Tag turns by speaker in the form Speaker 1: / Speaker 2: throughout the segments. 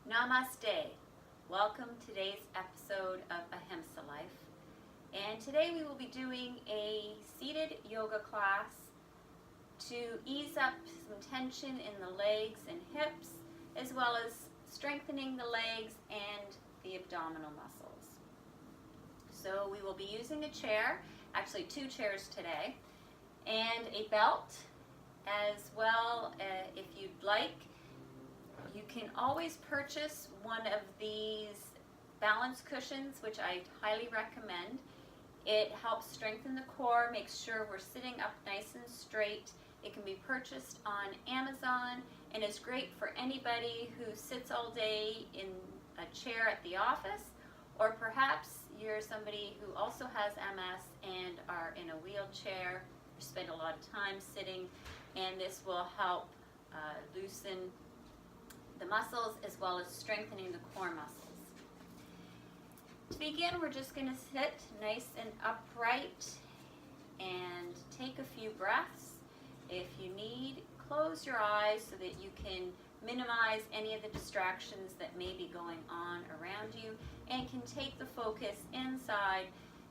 Speaker 1: Namaste. Welcome to today's episode of Ahimsa Life. And today we will be doing a seated yoga class to ease up some tension in the legs and hips, as well as strengthening the legs and the abdominal muscles. So we will be using a chair, actually two chairs today, and a belt as well. If you'd like, you can always purchase one of these balance cushions, which I highly recommend. It helps strengthen the core, makes sure we're sitting up nice and straight. It can be purchased on Amazon and is great for anybody who sits all day in a chair at the office, or perhaps you're somebody who also has MS and are in a wheelchair, you spend a lot of time sitting, and this will help loosen the muscles as well as strengthening the core muscles. To begin, we're just going to sit nice and upright and take a few breaths. If you need, close your eyes so that you can minimize any of the distractions that may be going on around you, and can take the focus inside,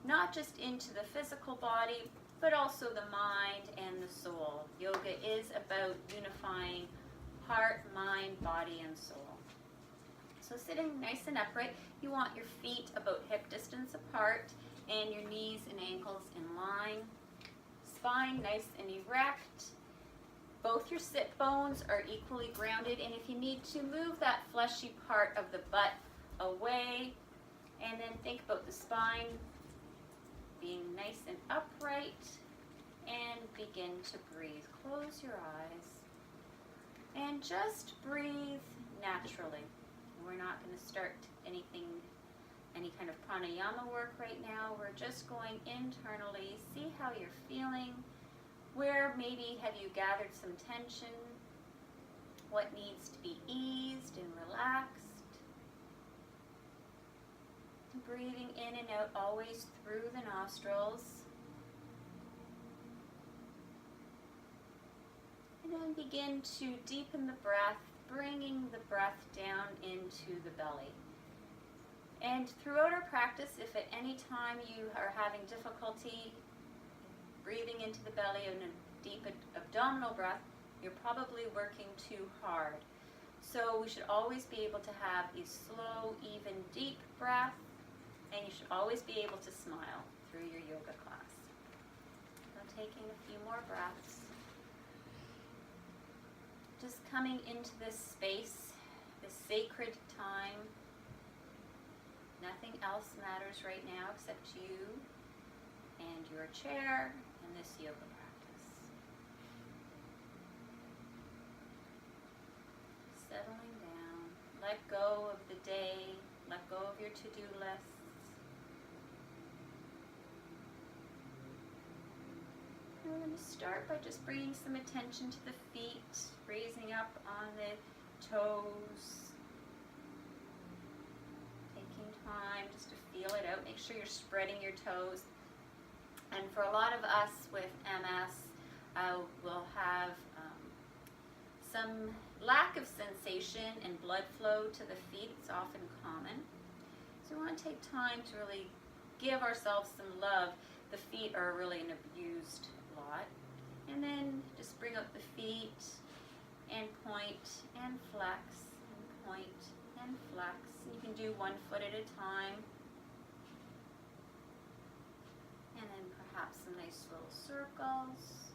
Speaker 1: not just into the physical body, but also the mind and the soul. Yoga is about unifying heart, mind, body, and soul. So sitting nice and upright, you want your feet about hip distance apart and your knees and ankles in line. Spine nice and erect. Both your sit bones are equally grounded, and if you need to, move that fleshy part of the butt away, and then think about the spine being nice and upright, and begin to breathe. Close your eyes and just breathe naturally. We're not going to start any kind of pranayama work right now. We're just going internally. See how you're feeling. Where maybe have you gathered some tension? What needs to be eased and relaxed? Breathing in and out always through the nostrils. And then begin to deepen the breath, bringing the breath down into the belly. And throughout our practice, if at any time you are having difficulty breathing into the belly and a deep abdominal breath, you're probably working too hard. So we should always be able to have a slow, even, deep breath, and you should always be able to smile through your yoga class. So taking a few more breaths. Just coming into this space, this sacred time. Nothing else matters right now except you and your chair and this yoga practice. Settling down. Let go of the day. Let go of your to-do lists. And we're going to start by just bringing some attention to the feet, raising up on the toes. Taking time just to feel it out. Make sure you're spreading your toes. And for a lot of us with MS, we'll have some lack of sensation and blood flow to the feet. It's often common. So we want to take time to really give ourselves some love. The feet are really an abused lot. And then just bring up the feet and point and flex and point and flex. And you can do one foot at a time. And then perhaps some nice little circles,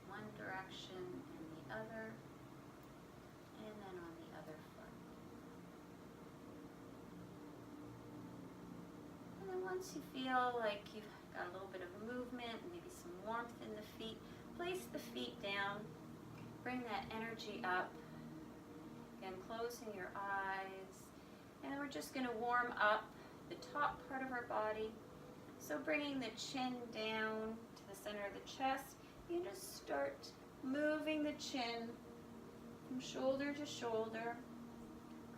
Speaker 1: one direction and the other, and then on the other foot. And then once you feel like you've got a little bit of movement and maybe some warmth in the feet, place the feet down, bring that energy up. Again, closing your eyes, and then we're just going to warm up the top part of our body. So bringing the chin down to the center of the chest, you just start moving the chin from shoulder to shoulder,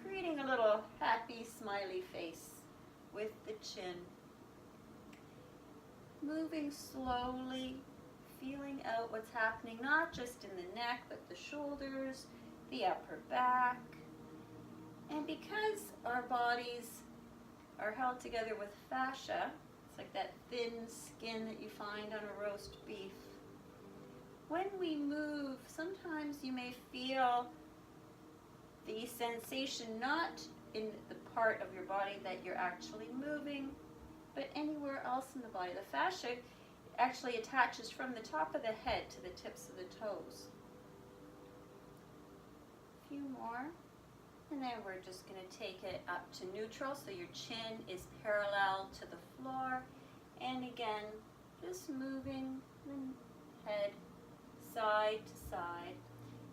Speaker 1: creating a little happy, smiley face with the chin. Moving slowly, feeling out what's happening, not just in the neck, but the shoulders, the upper back, And because our bodies are held together with fascia, it's like that thin skin that you find on a roast beef. When we move, sometimes you may feel the sensation not in the part of your body that you're actually moving, but anywhere else in the body. The fascia actually attaches from the top of the head to the tips of the toes. A few more. And then we're just going to take it up to neutral, so your chin is parallel to the floor. And again, just moving the head side to side.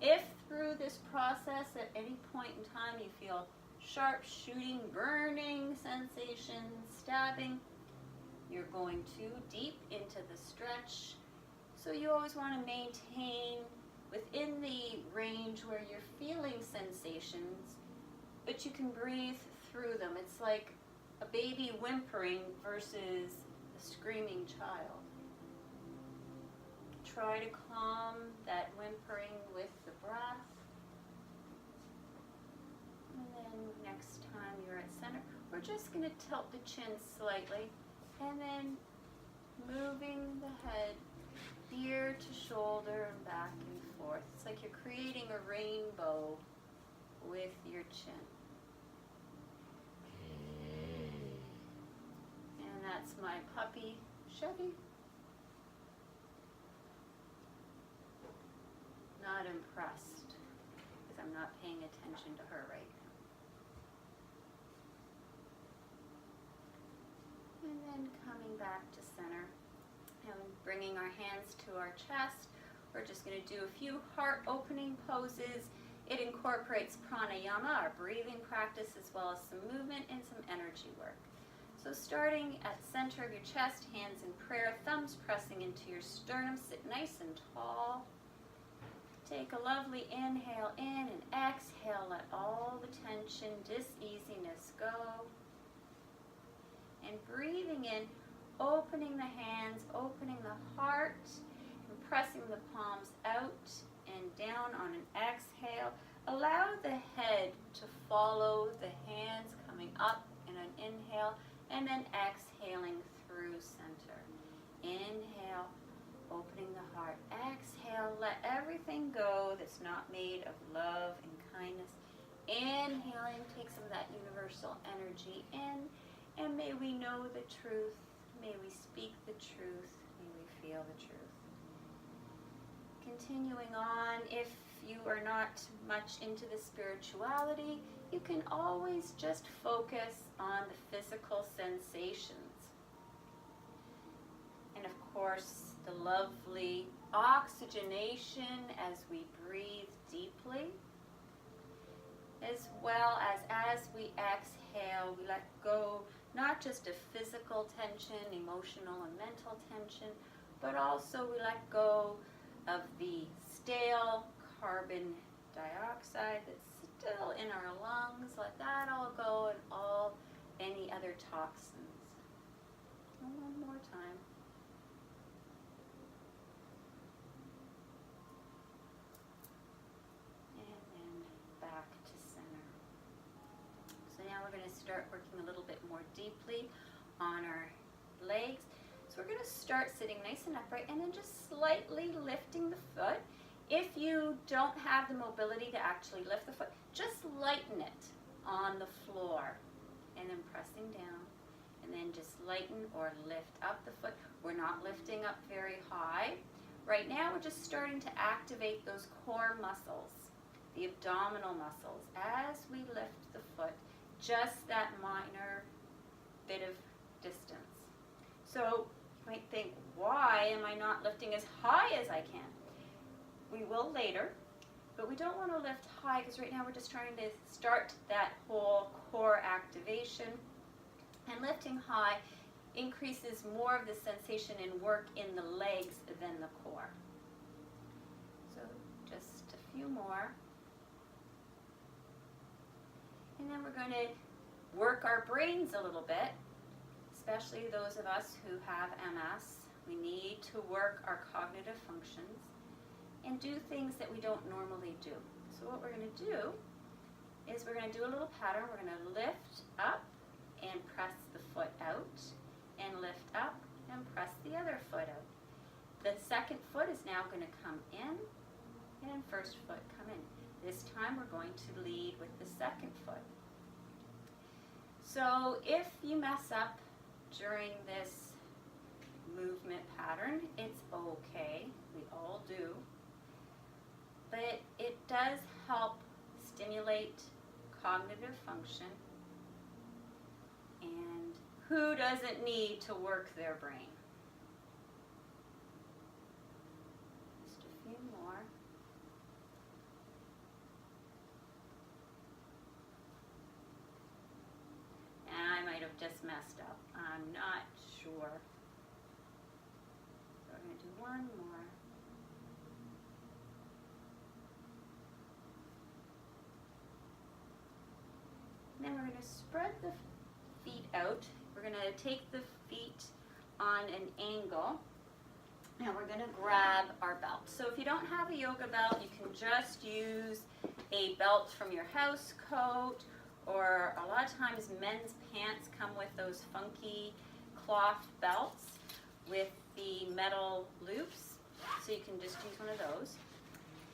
Speaker 1: If through this process at any point in time you feel sharp shooting, burning sensations, stabbing, you're going too deep into the stretch. So you always want to maintain within the range where you're feeling sensations, but you can breathe through them. It's like a baby whimpering versus a screaming child. Try to calm that whimpering with the breath. And then next time you're at center, we're just going to tilt the chin slightly and then moving the head ear to shoulder and back and forth. It's like you're creating a rainbow with your chin. And that's my puppy, Chevy. Not impressed because I'm not paying attention to her right now. And then coming back to center and bringing our hands to our chest. We're just going to do a few heart opening poses. It incorporates pranayama, our breathing practice, as well as some movement and some energy work. So starting at the center of your chest, hands in prayer, thumbs pressing into your sternum, sit nice and tall. Take a lovely inhale in and exhale, let all the tension, diseasiness go. And breathing in, opening the hands, opening the heart, and pressing the palms out and down on an exhale. Allow the head to follow the hands coming up in an inhale, and then exhaling through center. Inhale, opening the heart. Exhale, let everything go that's not made of love and kindness. Inhaling, take some of that universal energy in, and may we know the truth. May we speak the truth. May we feel the truth. Continuing on, if you are not much into the spirituality, you can always just focus on the physical sensations. And of course, the lovely oxygenation as we breathe deeply, as well as we exhale, we let go not just of physical tension, emotional and mental tension, but also we let go of the stale carbon dioxide that's still in our lungs. Let that all go, and any other toxins. And one more time. And then back to center. So now we're going to start working a little bit more deeply on our legs. So we're going to start sitting nice and upright and then just slightly lifting the foot. If you don't have the mobility to actually lift the foot, just lighten it on the floor and then pressing down, and then just lighten or lift up the foot. We're not lifting up very high. Right now we're just starting to activate those core muscles, the abdominal muscles, as we lift the foot, just that minor bit of distance. So you might think, why am I not lifting as high as I can? We will later, but we don't want to lift high because right now we're just trying to start that whole core activation. And lifting high increases more of the sensation and work in the legs than the core. So just a few more. And then we're going to work our brains a little bit, especially those of us who have MS. We need to work our cognitive functions and do things that we don't normally do. So what we're going to do is we're going to do a little pattern. We're going to lift up and press the foot out, and lift up and press the other foot out. The second foot is now going to come in, and first foot come in. This time we're going to lead with the second foot. So if you mess up during this movement pattern, it's okay. We all do. But it does help stimulate cognitive function. And who doesn't need to work their brain? Just a few more. And I might have just messed up. I'm not sure. So we're going to do one more. And then we're going to spread the feet out. We're going to take the feet on an angle, and we're going to grab our belt. So if you don't have a yoga belt, you can just use a belt from your house coat, or a lot of times men's pants come with those funky cloth belts with the metal loops, so you can just use one of those.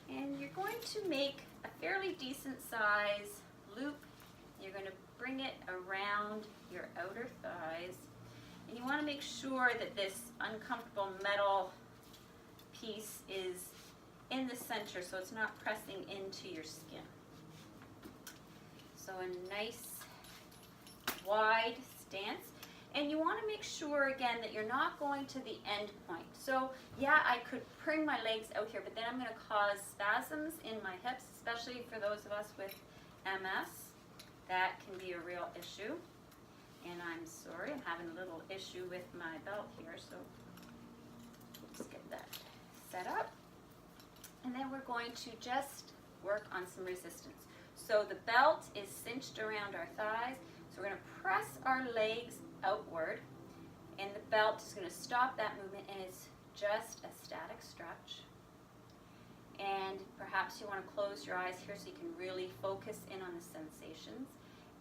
Speaker 1: And you're going to make a fairly decent size loop. You're going to bring it around your outer thighs, and you want to make sure that this uncomfortable metal piece is in the center so it's not pressing into your skin. So a nice wide stance, and you want to make sure again that you're not going to the end point. So yeah, I could bring my legs out here, but then I'm going to cause spasms in my hips, especially for those of us with MS. That can be a real issue, and I'm sorry, I'm having a little issue with my belt here, so let's get that set up. And then we're going to just work on some resistance. So the belt is cinched around our thighs, so we're going to press our legs outward, and the belt is going to stop that movement, and it's just a static stretch. And perhaps you want to close your eyes here so you can really focus in on the sensations.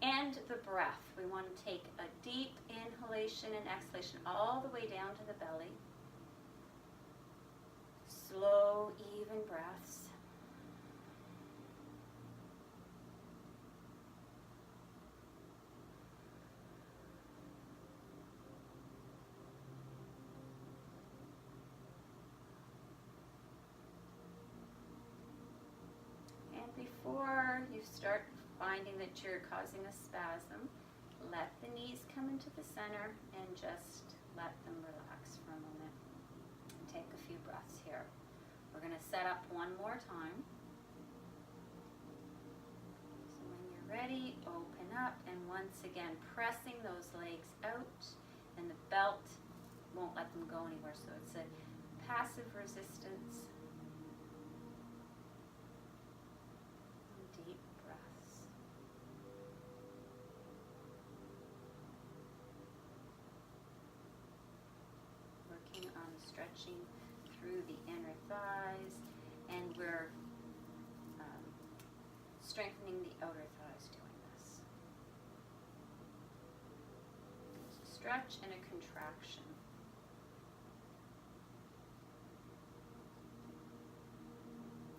Speaker 1: And the breath. We want to take a deep inhalation and exhalation all the way down to the belly. Slow, even breaths. And before you start finding that you're causing a spasm, let the knees come into the center and just let them relax for a moment. And take a few breaths here. We're going to set up one more time. So when you're ready, open up, and once again pressing those legs out, and the belt won't let them go anywhere. So it's a passive resistance. Deep breaths. Working on stretching through the inner thighs, and we're strengthening the outer thighs doing this. It's a stretch and a contraction.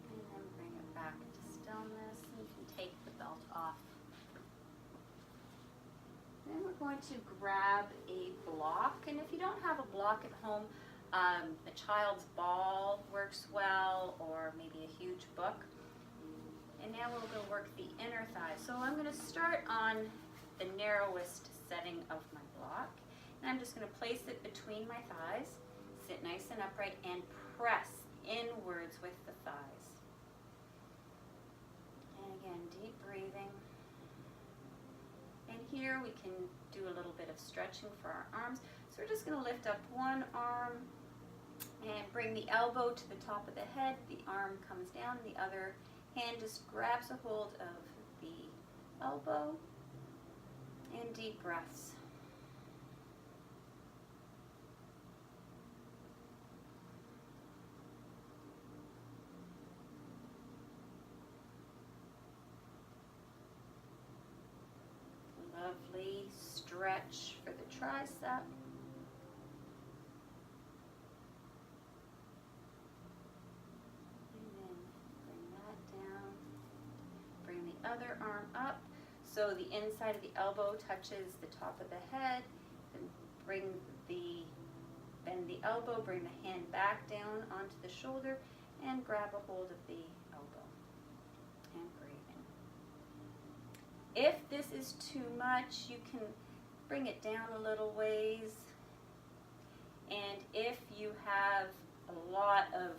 Speaker 1: And then bring it back to stillness, and you can take the belt off. Then we're going to grab a block, and if you don't have a block at home, a child's ball works well, or maybe a huge book. And now we're going to work the inner thigh. So I'm going to start on the narrowest setting of my block, and I'm just going to place it between my thighs, sit nice and upright, and press inwards with the thighs. And again, deep breathing. And here we can do a little bit of stretching for our arms. So we're just going to lift up one arm and bring the elbow to the top of the head. The arm comes down, the other hand just grabs a hold of the elbow, and deep breaths. lovely stretch for the tricep. And then bring that down. Bring the other arm up so the inside of the elbow touches the top of the head. Then bend the elbow, bring the hand back down onto the shoulder and grab a hold of the elbow. And breathe in. If this is too much, you can bring it down a little ways. And if you have a lot of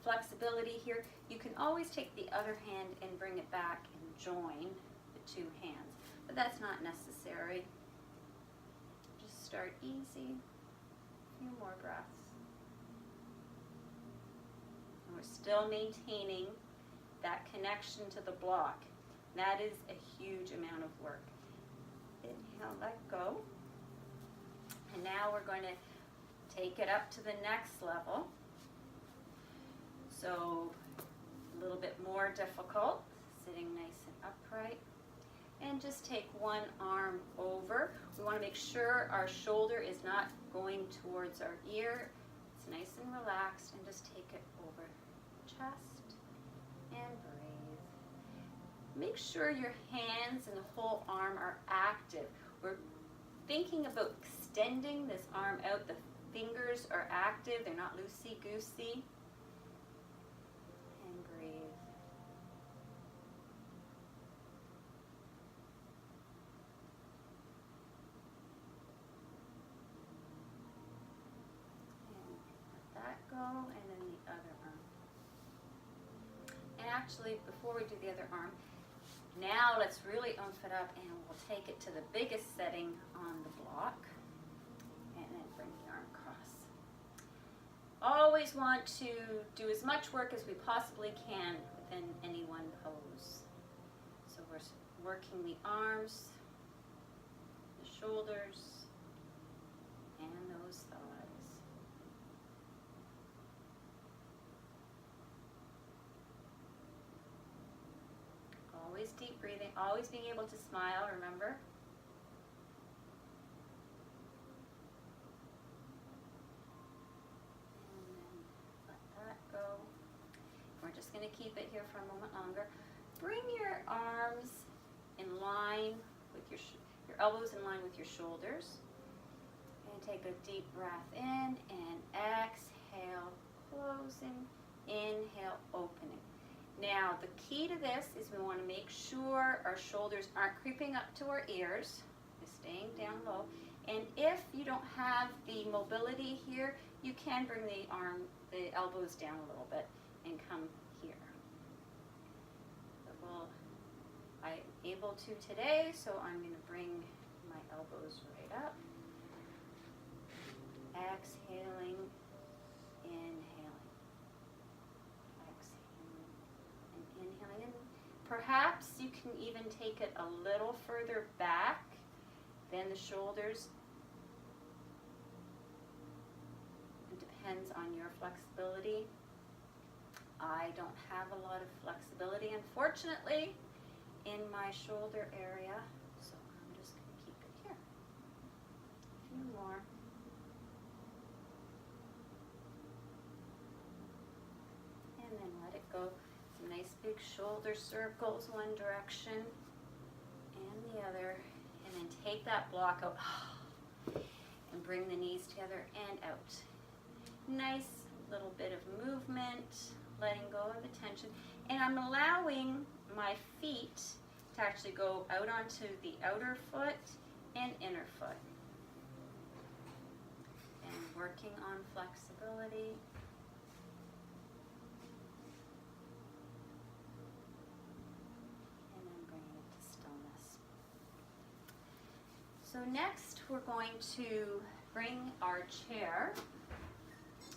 Speaker 1: flexibility here, you can always take the other hand and bring it back and join the two hands. But that's not necessary. Just start easy. A few more breaths. And we're still maintaining that connection to the block. That is a huge amount of work. Inhale, let go. And now we're going to take it up to the next level. So a little bit more difficult, sitting nice and upright. And just take one arm over. We want to make sure our shoulder is not going towards our ear. It's nice and relaxed, and just take it over the chest and breathe. Make sure your hands and the whole arm are active. We're thinking about extending this arm out. The fingers are active, they're not loosey-goosey. And breathe. And let that go, and then the other arm. And actually, before we do the other arm, now let's really oomph it up, and we'll take it to the biggest setting on the block, and then bring the arm across. Always want to do as much work as we possibly can within any one pose. So we're working the arms, the shoulders, and those thighs. Always deep breathing, always being able to smile, remember? And then let that go. We're just going to keep it here for a moment longer. Bring your arms in line with your elbows in line with your shoulders. And take a deep breath in and exhale, closing, inhale, opening. Now, the key to this is we want to make sure our shoulders aren't creeping up to our ears, just staying down low. And if you don't have the mobility here, you can bring the elbows down a little bit and come here. But I'm able to today, so I'm going to bring my elbows right up. Exhaling, inhaling. Exhaling and inhaling. And perhaps you can even take it a little further back than the shoulders. It depends on your flexibility. I don't have a lot of flexibility, unfortunately, in my shoulder area, so I'm just going to keep it here. A few more. And then let it go. Some nice big shoulder circles one direction and the other. And then take that block out and bring the knees together and out. Nice little bit of movement, letting go of the tension. And I'm allowing my feet to actually go out onto the outer foot and inner foot. And working on flexibility. And then bringing it to stillness. So next we're going to bring our chair.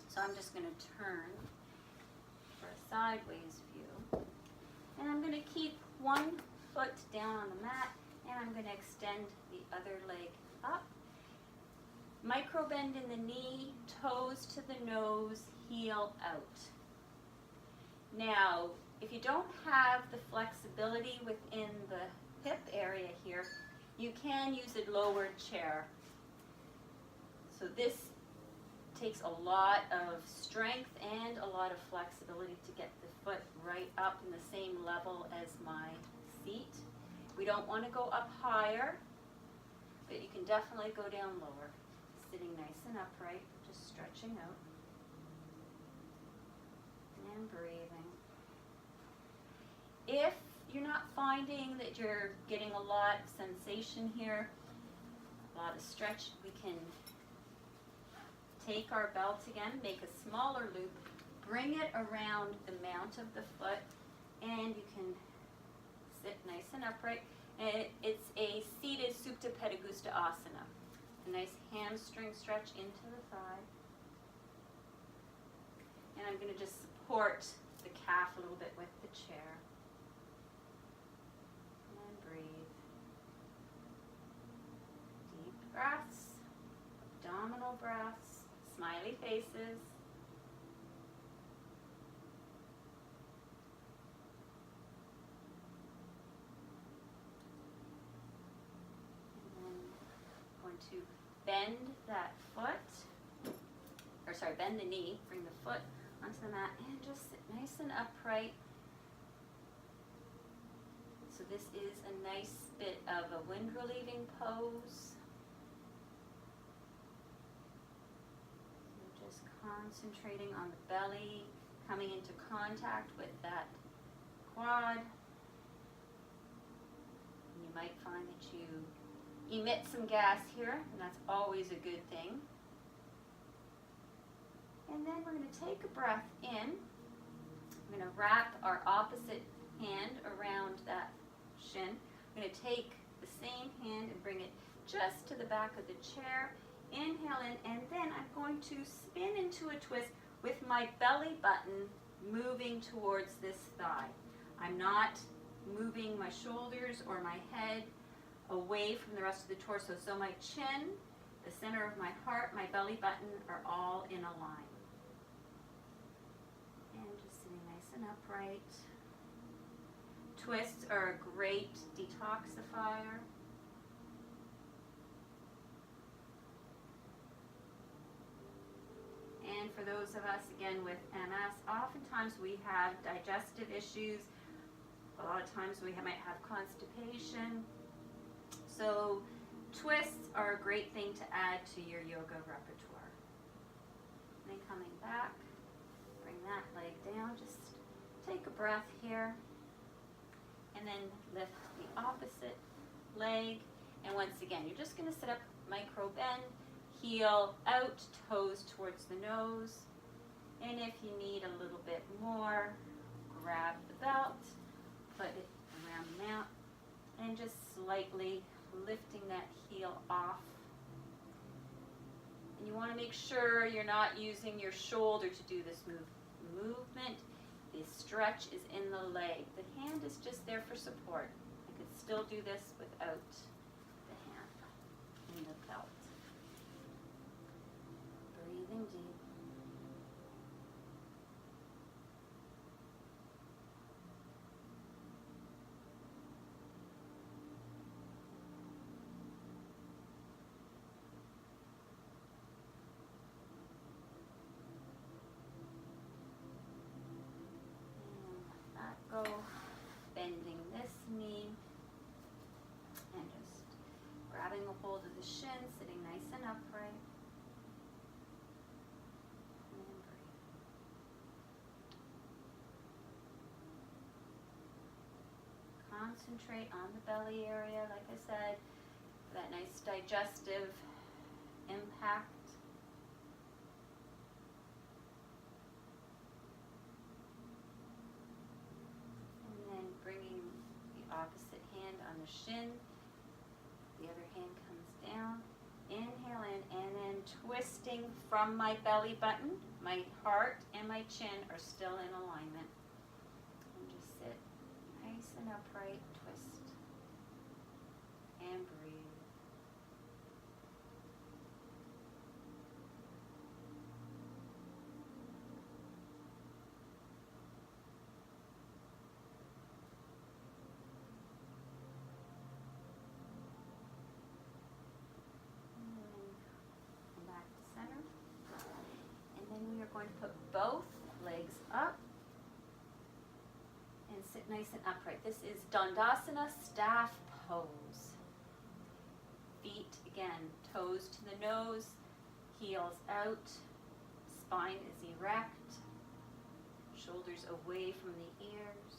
Speaker 1: So I'm just going to turn for a sideways view. And I'm going to keep one foot down on the mat, and I'm going to extend the other leg up. Micro bend in the knee, toes to the nose, heel out. Now, if you don't have the flexibility within the hip area here, You can use a lowered chair. So this takes a lot of strength and a lot of flexibility to get the foot right up in the same level as my seat. We don't want to go up higher, but you can definitely go down lower. Sitting nice and upright, just stretching out and breathing. If you're not finding that you're getting a lot of sensation here, a lot of stretch, we can take our belt again, make a smaller loop, bring it around the mount of the foot, and you can sit nice and upright. And it's a seated Supta Pedagusta Asana. A nice hamstring stretch into the thigh. And I'm going to just support the calf a little bit with the chair. And breathe. Deep breaths, abdominal breaths, smiley faces. To bend that foot, bend the knee, bring the foot onto the mat, and just sit nice and upright. So this is a nice bit of a wind relieving pose. So just concentrating on the belly, coming into contact with that quad. And you might find that you emit some gas here, and that's always a good thing. And then we're going to take a breath in. I'm going to wrap our opposite hand around that shin. I'm going to take the same hand and bring it just to the back of the chair. Inhale in, and then I'm going to spin into a twist with my belly button moving towards this thigh. I'm not moving my shoulders or my head away from the rest of the torso. So my chin, the center of my heart, my belly button are all in a line. And just sitting nice and upright. Twists are a great detoxifier. And for those of us, again, with MS, oftentimes we have digestive issues. A lot of times we might have constipation. So twists are a great thing to add to your yoga repertoire. And then coming back, bring that leg down, just take a breath here. And then lift the opposite leg. And once again, you're just going to sit up, micro bend, heel out, toes towards the nose. And if you need a little bit more, grab the belt, put it around the mount, and just slightly lifting that heel off. And you want to make sure you're not using your shoulder to do this movement. The stretch is in the leg. The hand is just there for support. I could still do this without the hand in the belt. Breathing deep. Go, bending this knee and just grabbing a hold of the shin, sitting nice and upright. And breathe. Concentrate on the belly area, like I said, for that nice digestive impact. Bringing the opposite hand on the shin, the other hand comes down, inhale in, and then twisting from my belly button. My heart and my chin are still in alignment. And just sit nice and upright, twist, and breathe. Put both legs up and sit nice and upright. This is Dandasana staff pose. Feet, again, toes to the nose, heels out, spine is erect, shoulders away from the ears.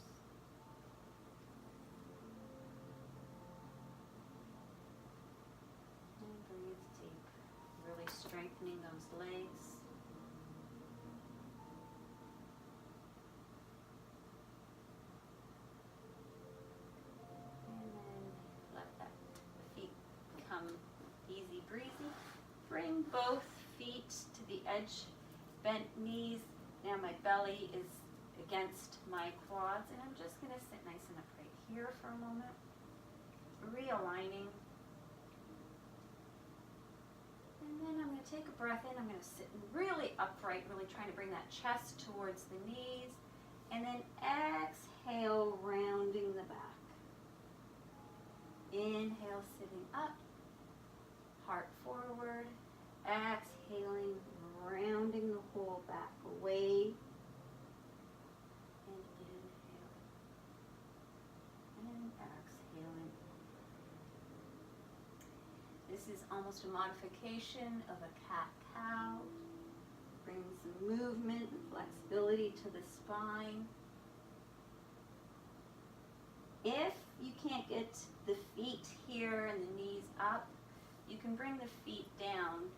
Speaker 1: And breathe deep, really strengthening those legs. Easy breezy. Bring both feet to the edge, bent knees. Now my belly is against my quads, and I'm just going to sit nice and upright here for a moment. Realigning. And then I'm going to take a breath in. I'm going to sit really upright, really trying to bring that chest towards the knees. And then exhale, rounding the back. Inhale, sitting up. Heart forward, exhaling, rounding the whole back away, and inhale, and exhaling. This is almost a modification of a cat-cow. Bring some movement and flexibility to the spine. If you can't get the feet here and the knees up, you can bring the feet down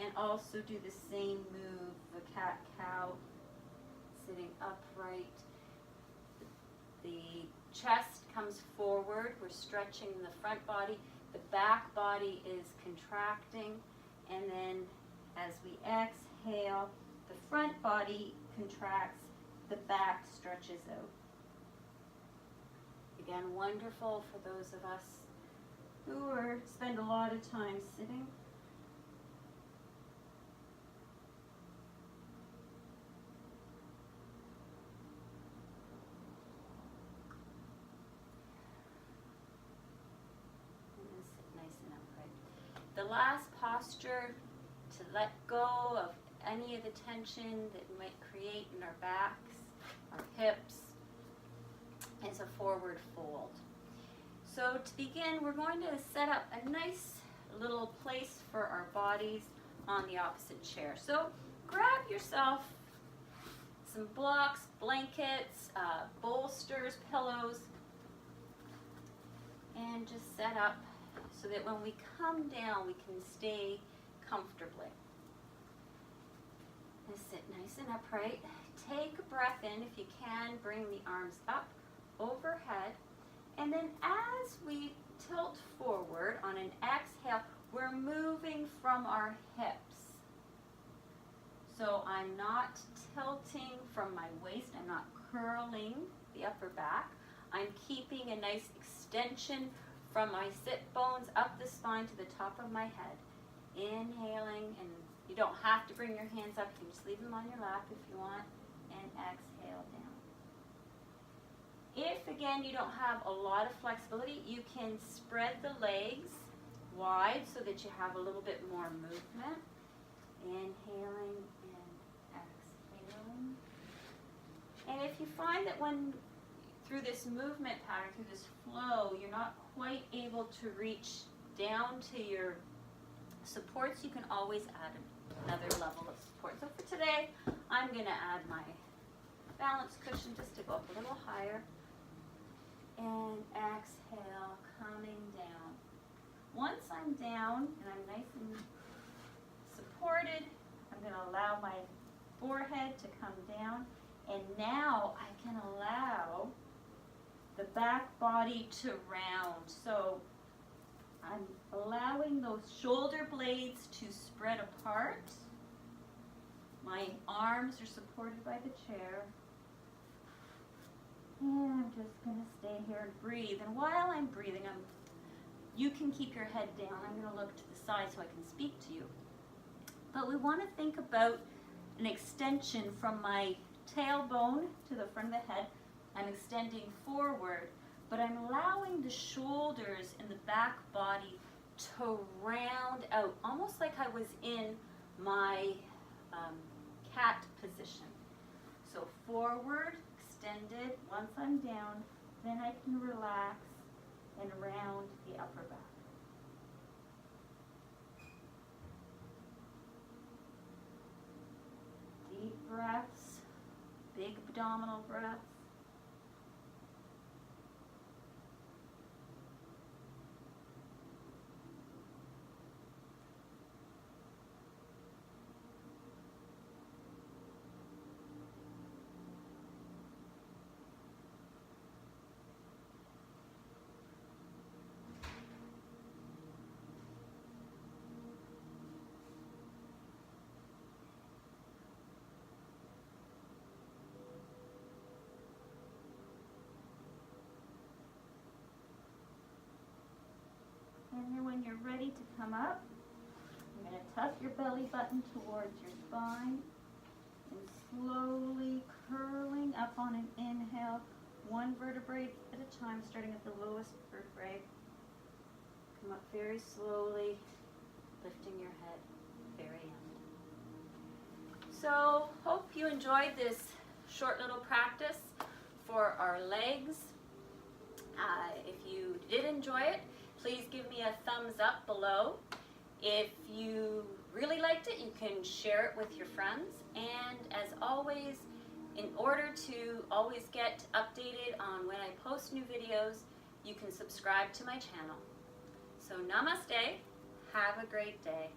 Speaker 1: and also do the same move, the cat-cow, sitting upright. The chest comes forward, we're stretching the front body, the back body is contracting, and then as we exhale, the front body contracts, the back stretches out. Again, wonderful for those of us who spend a lot of time sitting. And sit nice and upright. The last posture to let go of any of the tension that we might create in our backs, our hips, is a forward fold. So to begin, we're going to set up a nice little place for our bodies on the opposite chair. So grab yourself some blocks, blankets, bolsters, pillows, and just set up so that when we come down, we can stay comfortably. And sit nice and upright. Take a breath in if you can. Bring the arms up overhead. And then as we tilt forward on an exhale, we're moving from our hips. So I'm not tilting from my waist. I'm not curling the upper back. I'm keeping a nice extension from my sit bones up the spine to the top of my head. Inhaling, and you don't have to bring your hands up. You can just leave them on your lap if you want. And exhale down. If, again, you don't have a lot of flexibility, you can spread the legs wide so that you have a little bit more movement. Inhaling and exhaling. And if you find that through this movement pattern, through this flow, you're not quite able to reach down to your supports, you can always add another level of support. So for today, I'm going to add my balance cushion just to go up a little higher. And exhale, coming down. Once I'm down and I'm nice and supported, I'm going to allow my forehead to come down. And now I can allow the back body to round. So I'm allowing those shoulder blades to spread apart. My arms are supported by the chair. And I'm just going to stay here and breathe. And while I'm breathing, you can keep your head down. I'm going to look to the side so I can speak to you. But we want to think about an extension from my tailbone to the front of the head. I'm extending forward, but I'm allowing the shoulders and the back body to round out, almost like I was in my cat position. So forward, extended. Once I'm down, then I can relax and round the upper back. Deep breaths, big abdominal breaths. And then when you're ready to come up, you're going to tuck your belly button towards your spine and slowly curling up on an inhale, one vertebrae at a time, starting at the lowest vertebrae. Come up very slowly, lifting your head, very end. So, hope you enjoyed this short little practice for our legs. If you did enjoy it, please give me a thumbs up below. If you really liked it, you can share it with your friends. And as always, in order to always get updated on when I post new videos, you can subscribe to my channel. So namaste, have a great day.